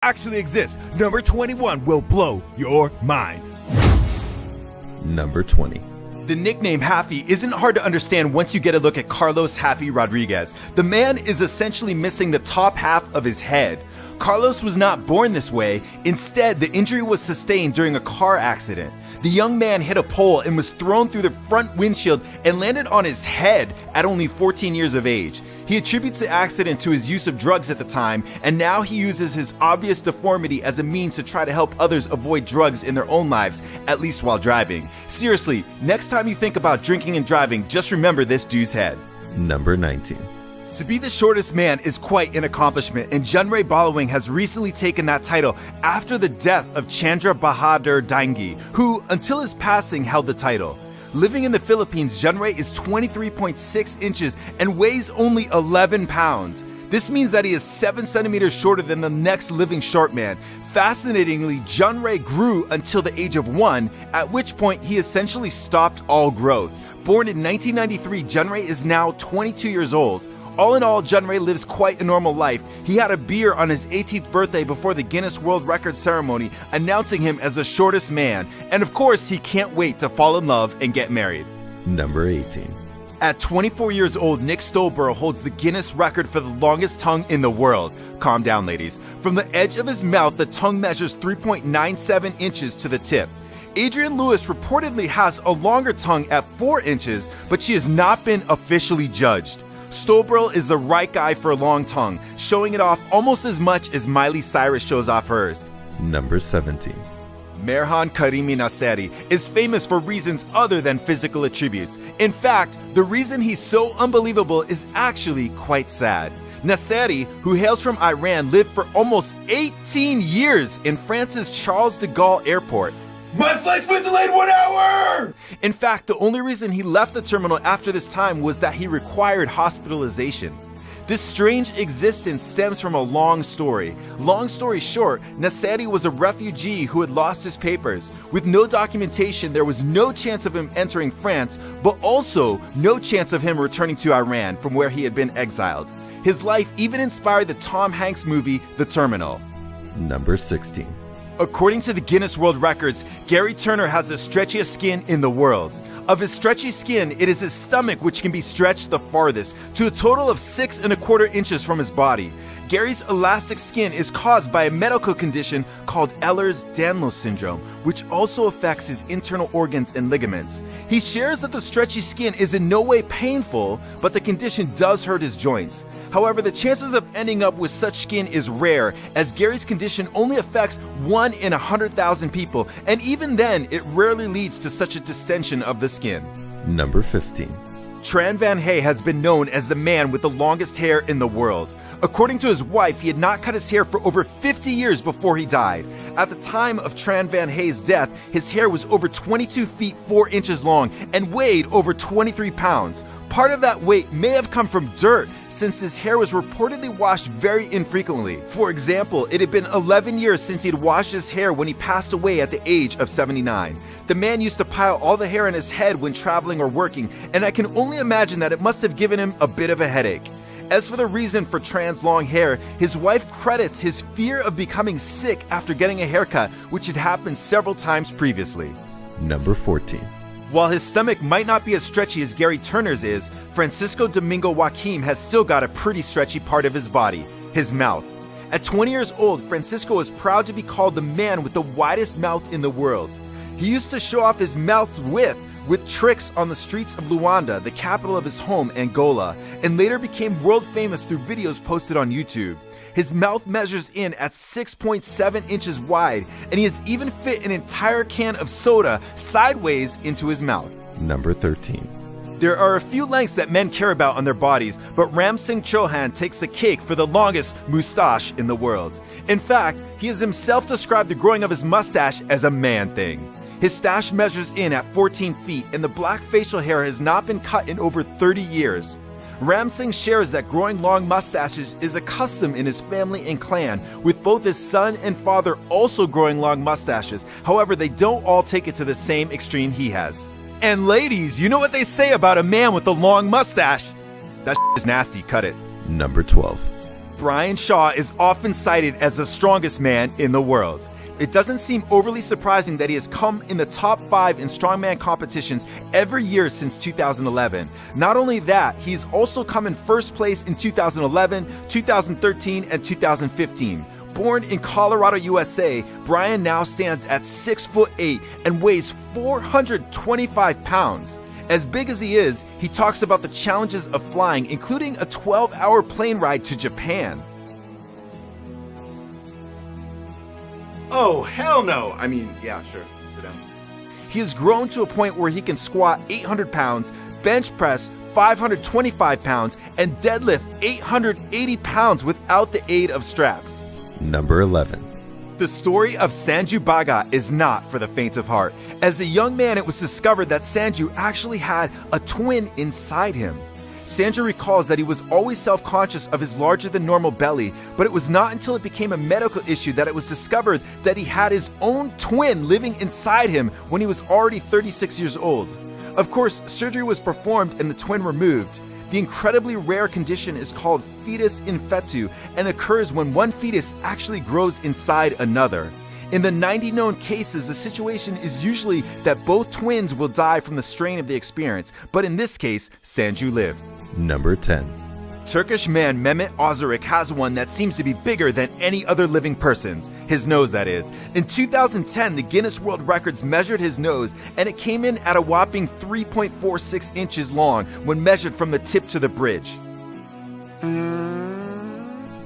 actually exists. Number 21 will blow your mind. Number 20. The nickname Happy isn't hard to understand once you get a look at Carlos Happy Rodriguez. The man is essentially missing the top half of his head. Carlos was not born this way. Instead, the injury was sustained during a car accident. The young man hit a pole and was thrown through the front windshield and landed on his head at only 14 years of age. He attributes the accident to his use of drugs at the time, and now he uses his obvious deformity as a means to try to help others avoid drugs in their own lives, at least while driving. Seriously, next time you think about drinking and driving, just remember this dude's head. Number 19. To be the shortest man is quite an accomplishment, and Junray Balawing has recently taken that title after the death of Chandra Bahadur Dangi, who, until his passing, held the title. Living in the Philippines, Junray is 23.6 inches and weighs only 11 pounds. This means that he is 7 centimeters shorter than the next living short man. Fascinatingly, Junray grew until the age of 1, at which point he essentially stopped all growth. Born in 1993, Junray is now 22 years old. All in all, Junray lives quite a normal life. He had a beer on his 18th birthday before the Guinness World Records ceremony, announcing him as the shortest man. And of course, he can't wait to fall in love and get married. Number 18. At 24 years old, Nick Stolborough holds the Guinness record for the longest tongue in the world. Calm down, ladies. From the edge of his mouth, the tongue measures 3.97 inches to the tip. Adrienne Lewis reportedly has a longer tongue at 4 inches, but she has not been officially judged. Stolborough is the right guy for a long tongue, showing it off almost as much as Miley Cyrus shows off hers. Number 17. Merhan Karimi Nasseri is famous for reasons other than physical attributes. In fact, the reason he's so unbelievable is actually quite sad. Nasseri, who hails from Iran, lived for almost 18 years in France's Charles de Gaulle Airport. My flight's been delayed 1 hour! In fact, the only reason he left the terminal after this time was that he required hospitalization. This strange existence stems from a long story. Long story short, Nasseri was a refugee who had lost his papers. With no documentation, there was no chance of him entering France, but also no chance of him returning to Iran, from where he had been exiled. His life even inspired the Tom Hanks movie, The Terminal. Number 16. According to the Guinness World Records, Gary Turner has the stretchiest skin in the world. Of his stretchy skin, it is his stomach which can be stretched the farthest, to a total of 6¼ inches from his body. Gary's elastic skin is caused by a medical condition called Ehlers-Danlos syndrome, which also affects his internal organs and ligaments. He shares that the stretchy skin is in no way painful, but the condition does hurt his joints. However, the chances of ending up with such skin is rare, as Gary's condition only affects 1 in 100,000 people, and even then, it rarely leads to such a distension of the skin. Number 15. Tran Van Hey has been known as the man with the longest hair in the world. According to his wife, he had not cut his hair for over 50 years before he died. At the time of Tran Van Hay's death, his hair was over 22 feet 4 inches long and weighed over 23 pounds. Part of that weight may have come from dirt, since his hair was reportedly washed very infrequently. For example, it had been 11 years since he'd washed his hair when he passed away at the age of 79. The man used to pile all the hair in his head when traveling or working, and I can only imagine that it must have given him a bit of a headache. As for the reason for Tran's long hair, his wife credits his fear of becoming sick after getting a haircut, which had happened several times previously. Number 14. While his stomach might not be as stretchy as Gary Turner's is, Francisco Domingo Joaquim has still got a pretty stretchy part of his body, his mouth. At 20 years old, Francisco is proud to be called the man with the widest mouth in the world. He used to show off his mouth's width with tricks on the streets of Luanda, the capital of his home, Angola, and later became world famous through videos posted on YouTube. His mouth measures in at 6.7 inches wide, and he has even fit an entire can of soda sideways into his mouth. Number 13. There are a few lengths that men care about on their bodies, but Ram Singh Chauhan takes the cake for the longest moustache in the world. In fact, he has himself described the growing of his mustache as a man thing. His stash measures in at 14 feet, and the black facial hair has not been cut in over 30 years. Ram Singh shares that growing long mustaches is a custom in his family and clan, with both his son and father also growing long mustaches. However, they don't all take it to the same extreme he has. And ladies, you know what they say about a man with a long mustache? That is nasty, cut it. Number 12. Brian Shaw is often cited as the strongest man in the world. It doesn't seem overly surprising that he has come in the top 5 in strongman competitions every year since 2011. Not only that, he's also come in first place in 2011, 2013, and 2015. Born in Colorado, USA, Brian now stands at 6'8" and weighs 425 pounds. As big as he is, he talks about the challenges of flying, including a 12-hour plane ride to Japan. Oh, hell no! I mean, yeah, sure. Sit down. He has grown to a point where he can squat 800 pounds, bench press 525 pounds, and deadlift 880 pounds without the aid of straps. Number 11. The story of Sanju Baga is not for the faint of heart. As a young man, it was discovered that Sanju actually had a twin inside him. Sanju recalls that he was always self-conscious of his larger-than-normal belly, but it was not until it became a medical issue that it was discovered that he had his own twin living inside him when he was already 36 years old. Of course, surgery was performed and the twin removed. The incredibly rare condition is called fetus in fetu and occurs when one fetus actually grows inside another. In the 90 known cases, the situation is usually that both twins will die from the strain of the experience, but in this case, Sanju lived. Number 10. Turkish man Mehmet Ozurek has one that seems to be bigger than any other living person's. His nose, that is. In 2010, the Guinness World Records measured his nose, and it came in at a whopping 3.46 inches long when measured from the tip to the bridge.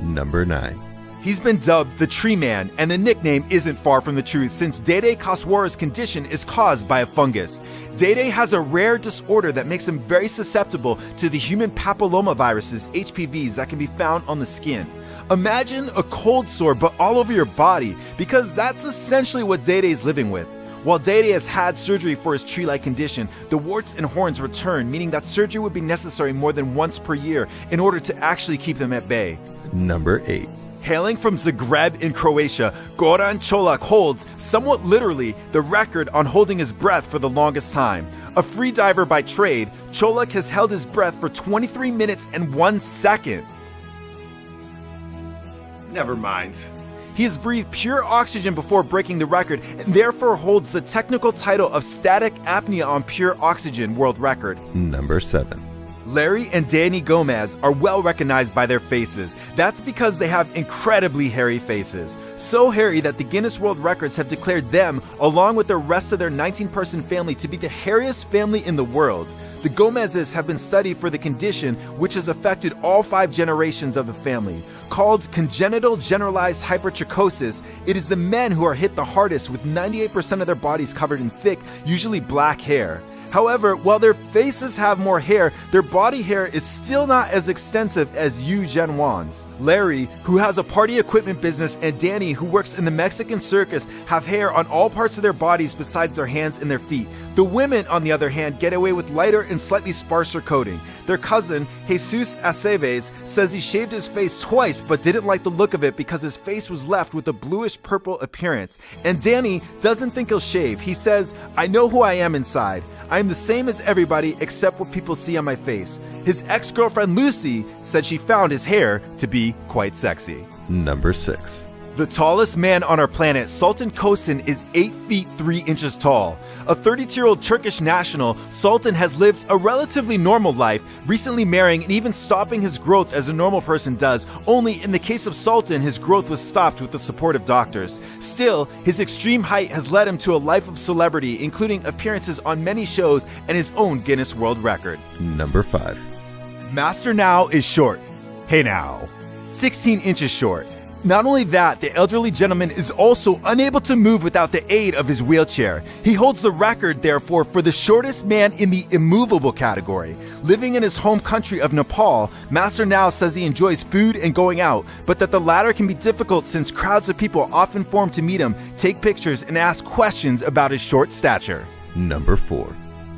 Number 9. He's been dubbed the Tree Man, and the nickname isn't far from the truth since Dede Kaswara's condition is caused by a fungus. Dede has a rare disorder that makes him very susceptible to the human papillomaviruses, HPVs, that can be found on the skin. Imagine a cold sore but all over your body, because that's essentially what Dede is living with. While Dede has had surgery for his tree-like condition, the warts and horns return, meaning that surgery would be necessary more than once per year in order to actually keep them at bay. Number 8. Hailing from Zagreb in Croatia, Goran Čolak holds, somewhat literally, the record on holding his breath for the longest time. A free diver by trade, Čolak has held his breath for 23 minutes and 1 second. Never mind. He has breathed pure oxygen before breaking the record and therefore holds the technical title of static apnea on pure oxygen world record. Number 7. Larry and Danny Gomez are well recognized by their faces. That's because they have incredibly hairy faces. So hairy that the Guinness World Records have declared them, along with the rest of their 19-person family, to be the hairiest family in the world. The Gomezes have been studied for the condition, which has affected all 5 generations of the family. Called congenital generalized hypertrichosis, it is the men who are hit the hardest, with 98% of their bodies covered in thick, usually black hair. However, while their faces have more hair, their body hair is still not as extensive as Yu Zhenwan's. Larry, who has a party equipment business, and Danny, who works in the Mexican circus, have hair on all parts of their bodies besides their hands and their feet. The women, on the other hand, get away with lighter and slightly sparser coating. Their cousin, Jesus Aceves, says he shaved his face twice but didn't like the look of it because his face was left with a bluish-purple appearance. And Danny doesn't think he'll shave. He says, "I know who I am inside. I am the same as everybody except what people see on my face." His ex-girlfriend Lucy said she found his hair to be quite sexy. Number 6. The tallest man on our planet, Sultan Kosin, is 8 feet 3 inches tall. A 32-year-old Turkish national, Sultan has lived a relatively normal life, recently marrying and even stopping his growth as a normal person does, only in the case of Sultan, his growth was stopped with the support of doctors. Still, his extreme height has led him to a life of celebrity, including appearances on many shows and his own Guinness World Record. Number 5. Master Now is short. Hey now. 16 inches short. Not only that, the elderly gentleman is also unable to move without the aid of his wheelchair. He holds the record, therefore, for the shortest man in the immovable category. Living in his home country of Nepal, Master Now says he enjoys food and going out, but that the latter can be difficult since crowds of people often form to meet him, take pictures, and ask questions about his short stature. Number 4.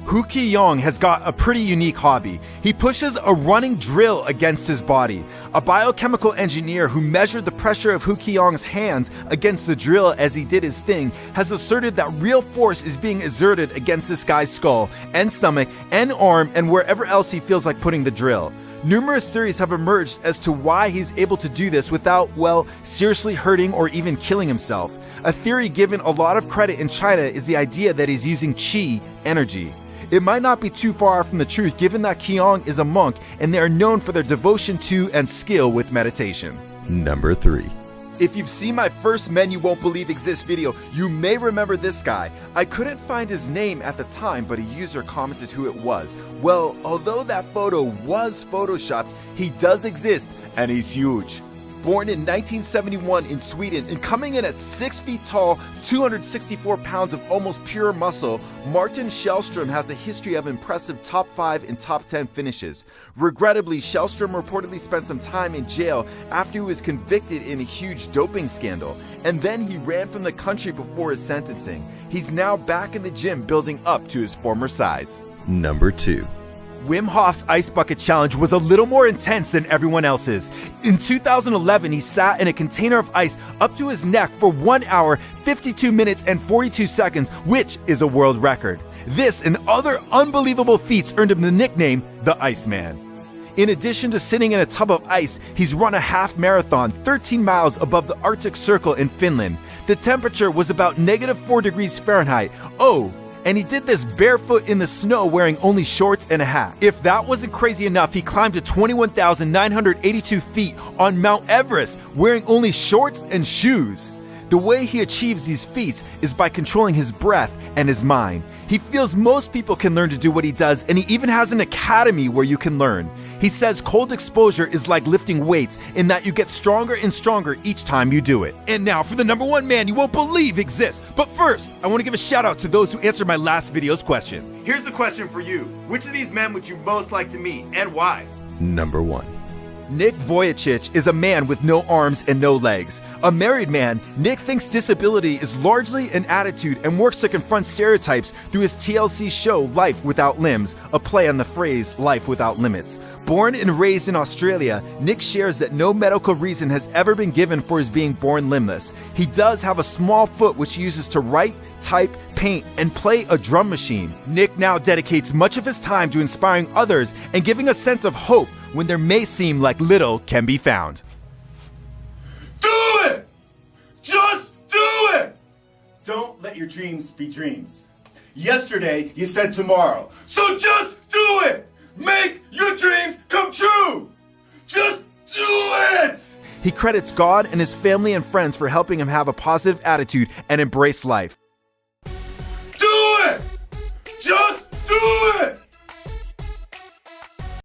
Hu Ki-yong has got a pretty unique hobby. He pushes a running drill against his body. A biochemical engineer who measured the pressure of Hu Ki-yong's hands against the drill as he did his thing has asserted that real force is being exerted against this guy's skull and stomach and arm and wherever else he feels like putting the drill. Numerous theories have emerged as to why he's able to do this without, well, seriously hurting or even killing himself. A theory given a lot of credit in China is the idea that he's using qi, energy. It might not be too far from the truth given that Qiong is a monk and they are known for their devotion to and skill with meditation. Number 3. If you've seen my first Men You Won't Believe Exist video, you may remember this guy. I couldn't find his name at the time, but a user commented who it was. Well, although that photo was photoshopped, he does exist and he's huge. Born in 1971 in Sweden and coming in at 6 feet tall, 264 pounds of almost pure muscle, Martin Shellstrom has a history of impressive top 5 and top 10 finishes. Regrettably, Shellstrom reportedly spent some time in jail after he was convicted in a huge doping scandal, and then he ran from the country before his sentencing. He's now back in the gym building up to his former size. Number 2. Wim Hof's Ice Bucket Challenge was a little more intense than everyone else's. In 2011, he sat in a container of ice up to his neck for 1 hour, 52 minutes, and 42 seconds, which is a world record. This and other unbelievable feats earned him the nickname the Iceman. In addition to sitting in a tub of ice, he's run a half marathon 13 miles above the Arctic Circle in Finland. The temperature was about -4 degrees Fahrenheit. Oh, and he did this barefoot in the snow wearing only shorts and a hat. If that wasn't crazy enough, he climbed to 21,982 feet on Mount Everest wearing only shorts and shoes. The way he achieves these feats is by controlling his breath and his mind. He feels most people can learn to do what he does, and he even has an academy where you can learn. He says cold exposure is like lifting weights in that you get stronger and stronger each time you do it. And now for the number 1 man you won't believe exists. But first, I want to give a shout out to those who answered my last video's question. Here's a question for you. Which of these men would you most like to meet and why? Number 1. Nick Vujicic is a man with no arms and no legs. A married man, Nick thinks disability is largely an attitude and works to confront stereotypes through his TLC show Life Without Limbs, a play on the phrase life without limits. Born and raised in Australia, Nick shares that no medical reason has ever been given for his being born limbless. He does have a small foot which he uses to write, type, paint, and play a drum machine. Nick now dedicates much of his time to inspiring others and giving a sense of hope when there may seem like little can be found. Do it! Just do it! Don't let your dreams be dreams. Yesterday, you said tomorrow. So just do it! Make your dreams come true! Just do it! He credits God and his family and friends for helping him have a positive attitude and embrace life.